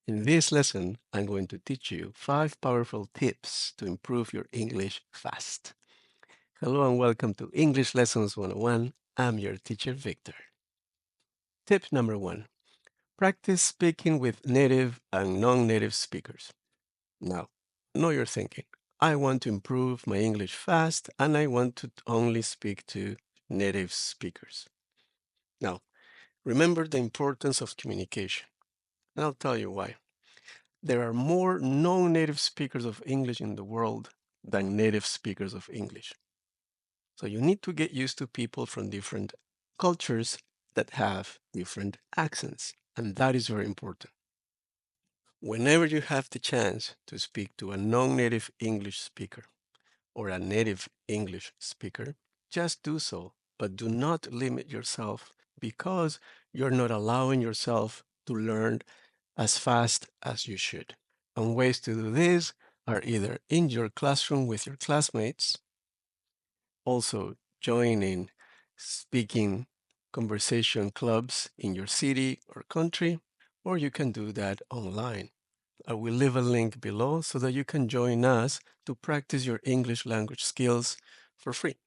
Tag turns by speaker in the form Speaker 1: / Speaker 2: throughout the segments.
Speaker 1: In this lesson, I'm going to teach you 5 powerful tips to improve your English fast. Hello and welcome to English Lessons 101. I'm your teacher, Victor. Tip number 1. Practice speaking with native and non-native speakers. Now, know you're thinking, I want to improve my English fast and I want to only speak to native speakers. Now, remember the importance of communication. And I'll tell you why. There are more non-native speakers of English in the world than native speakers of English. So you need to get used to people from different cultures that have different accents. And that is very important. Whenever you have the chance to speak to a non-native English speaker or a native English speaker, just do so, but do not limit yourself because you're not allowing yourself to learn as fast as you should. And ways to do this are either in your classroom with your classmates, also joining speaking conversation clubs in your city or country, or you can do that online. I will leave a link below so that you can join us to practice your English language skills for free.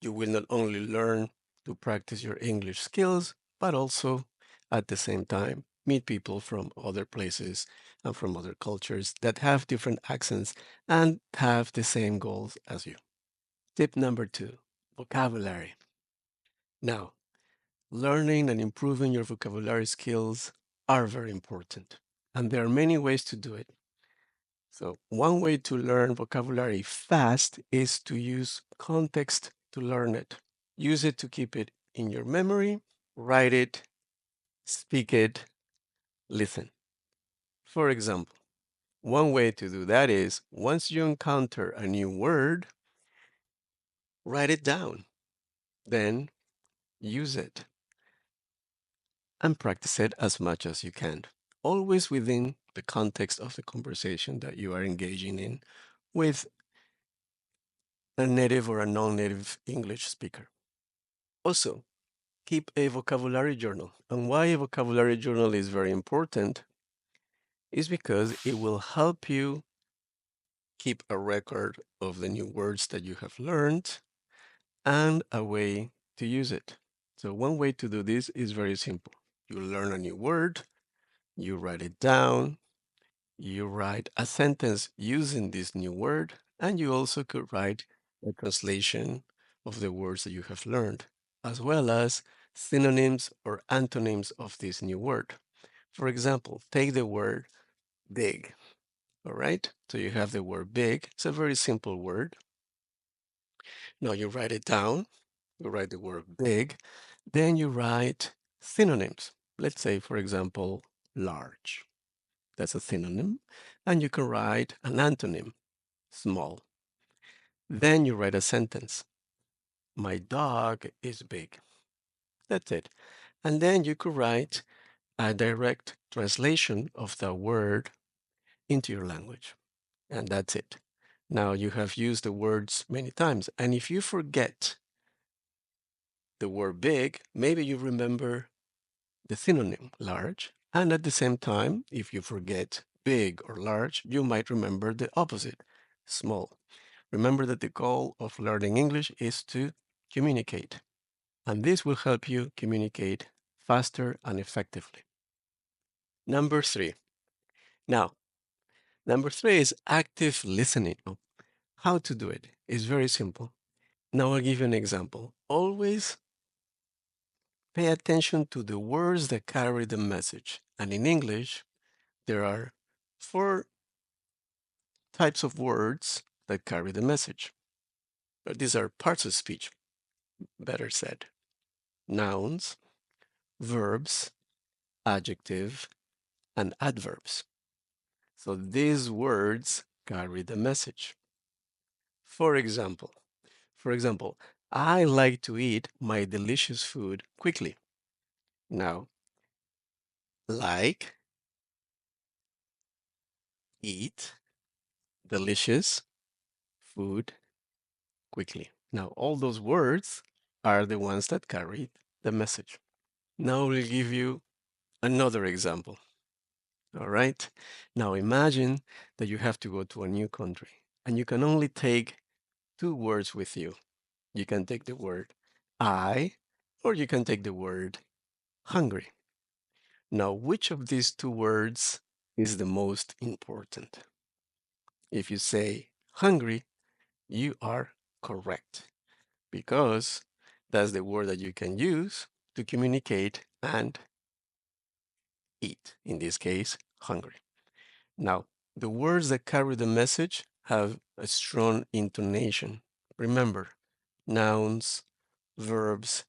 Speaker 1: You will not only learn to practice your English skills, but also at the same time meet people from other places and from other cultures that have different accents and have the same goals as you. Tip number 2, vocabulary. Now, learning and improving your vocabulary skills are very important, and there are many ways to do it. So, one way to learn vocabulary fast is to use context to learn it. Use it to keep it in your memory, write it, speak it, listen. For example, one way to do that is once you encounter a new word, write it down, then use it and practice it as much as you can, always within the context of the conversation that you are engaging in with a native or a non-native English speaker. Also, keep a vocabulary journal. And why a vocabulary journal is very important is because it will help you keep a record of the new words that you have learned and a way to use it. So one way to do this is very simple. You learn a new word, you write it down, you write a sentence using this new word, and you also could write a translation of the words that you have learned, as well as synonyms or antonyms of this new word. For example, take the word big. All right, so you have the word big. It's a very simple word. Now you write it down. You write the word big. Then you write synonyms. Let's say, for example, large. That's a synonym. And you can write an antonym, small. Then you write a sentence. My dog is big. That's it. And then you could write a direct translation of the word into your language. And that's it. Now you have used the words many times. And if you forget the word big, maybe you remember the synonym large. And at the same time, if you forget big or large, you might remember the opposite, small. Remember that the goal of learning English is to communicate. And this will help you communicate faster and effectively. Number 3. Now, number 3 is active listening. How to do it is very simple. Now I'll give you an example. Always pay attention to the words that carry the message. And in English, there are 4 types of words that carry the message. But these are parts of speech, better said. Nouns, verbs, adjective, and adverbs. So these words carry the message. For example, for example, I like to eat my delicious food quickly. Now, like, eat, delicious, food, quickly. Now, all those words are the ones that carry the message. Now we'll give you another example. All right. Now imagine that you have to go to a new country and you can only take two words with you. You can take the word I, or you can take the word hungry. Now, which of these two words is the most important? If you say hungry, you are correct because that's the word that you can use to communicate and eat. In this case, hungry. Now, the words that carry the message have a strong intonation. Remember, nouns, verbs,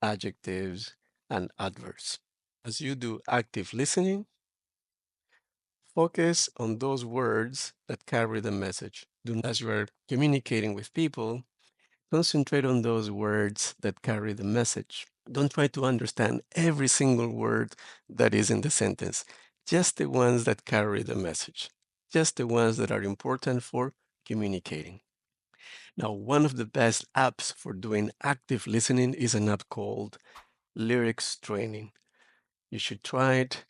Speaker 1: adjectives, and adverbs. As you do active listening, focus on those words that carry the message. As you are communicating with people, concentrate on those words that carry the message. Don't try to understand every single word that is in the sentence, just the ones that carry the message, just the ones that are important for communicating. Now, one of the best apps for doing active listening is an app called Lyrics Training. You should try it,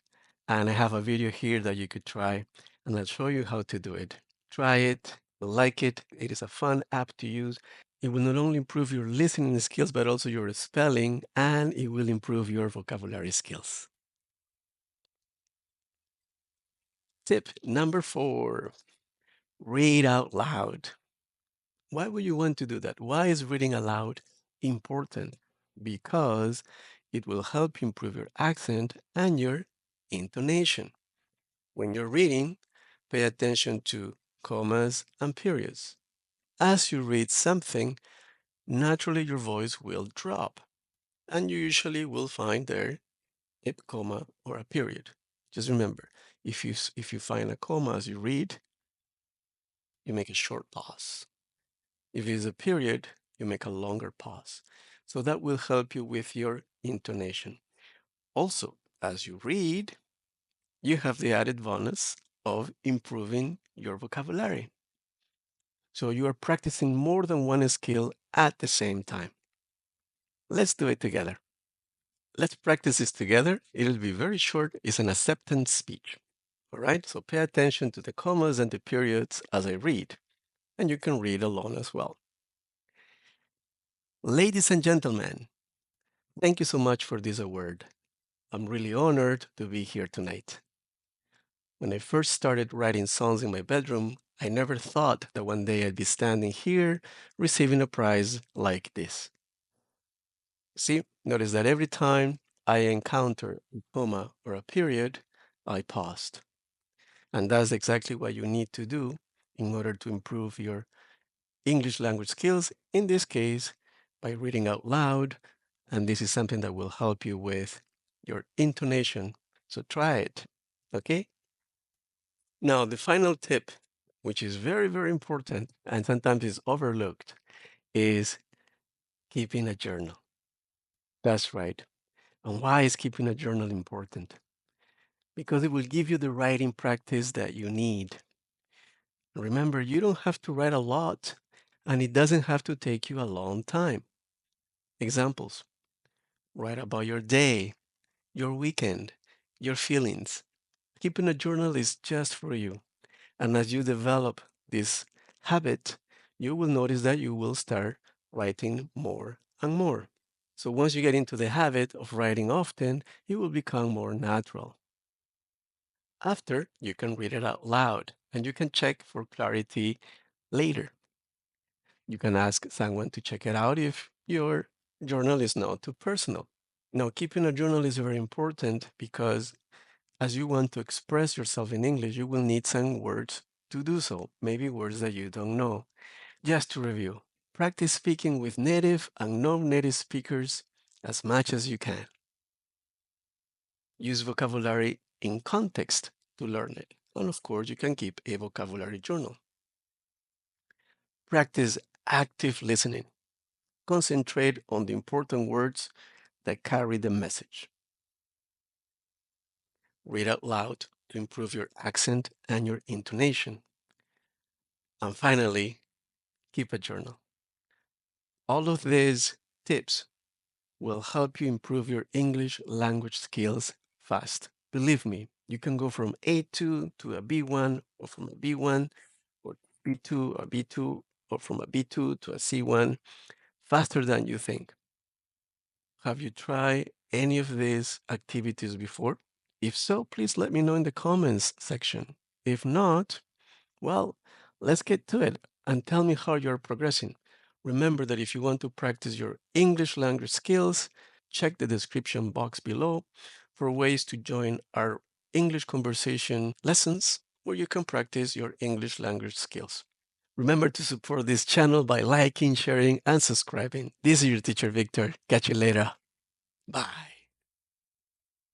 Speaker 1: and I have a video here that you could try, and I'll show you how to do it. Try it, you'll like it. It is a fun app to use. It will not only improve your listening skills, but also your spelling, and it will improve your vocabulary skills. Tip number 4, read out loud. Why would you want to do that? Why is reading aloud important? Because it will help you improve your accent and your intonation. When you're reading, pay attention to commas and periods. As you read something, naturally your voice will drop, and you usually will find there a comma or a period. Just remember, if you find a comma as you read, you make a short pause. If it is a period, you make a longer pause. So that will help you with your intonation. Also, as you read, you have the added bonus of improving your vocabulary. So you are practicing more than one skill at the same time. Let's do it together. Let's practice this together. It'll be very short. It's an acceptance speech. All right, so pay attention to the commas and the periods as I read, and you can read along as well. Ladies and gentlemen, thank you so much for this award. I'm really honored to be here tonight. When I first started writing songs in my bedroom, I never thought that one day I'd be standing here receiving a prize like this. See, notice that every time I encounter a comma or a period, I paused. And that's exactly what you need to do in order to improve your English language skills, in this case, by reading out loud. And this is something that will help you with your intonation. So try it, okay? Now, the final tip, which is very, very important and sometimes is overlooked, is keeping a journal. That's right. And why is keeping a journal important? Because it will give you the writing practice that you need. Remember, you don't have to write a lot, and it doesn't have to take you a long time. Examples: write about your day, your weekend, your feelings. Keeping a journal is just for you. And as you develop this habit, you will notice that you will start writing more and more. So once you get into the habit of writing often, it will become more natural. After, you can read it out loud and you can check for clarity later. You can ask someone to check it out if your journal is not too personal. Now, keeping a journal is very important because as you want to express yourself in English, you will need some words to do so, maybe words that you don't know. Just to review, practice speaking with native and non-native speakers as much as you can. Use vocabulary in context to learn it. And of course, you can keep a vocabulary journal. Practice active listening. Concentrate on the important words that carry the message. Read out loud to improve your accent and your intonation. And finally, keep a journal. All of these tips will help you improve your English language skills fast. Believe me, You can go from A2 to a B1, or from a B1 or B2 or B2, or from a B2 to a C1 faster than you think. Have you tried any of these activities before? If so, please let me know in the comments section. If not, well, let's get to it and tell me how you're progressing. Remember that if you want to practice your English language skills, check the description box below for ways to join our English conversation lessons where you can practice your English language skills. Remember to support this channel by liking, sharing, and subscribing. This is your teacher, Victor. Catch you later. Bye.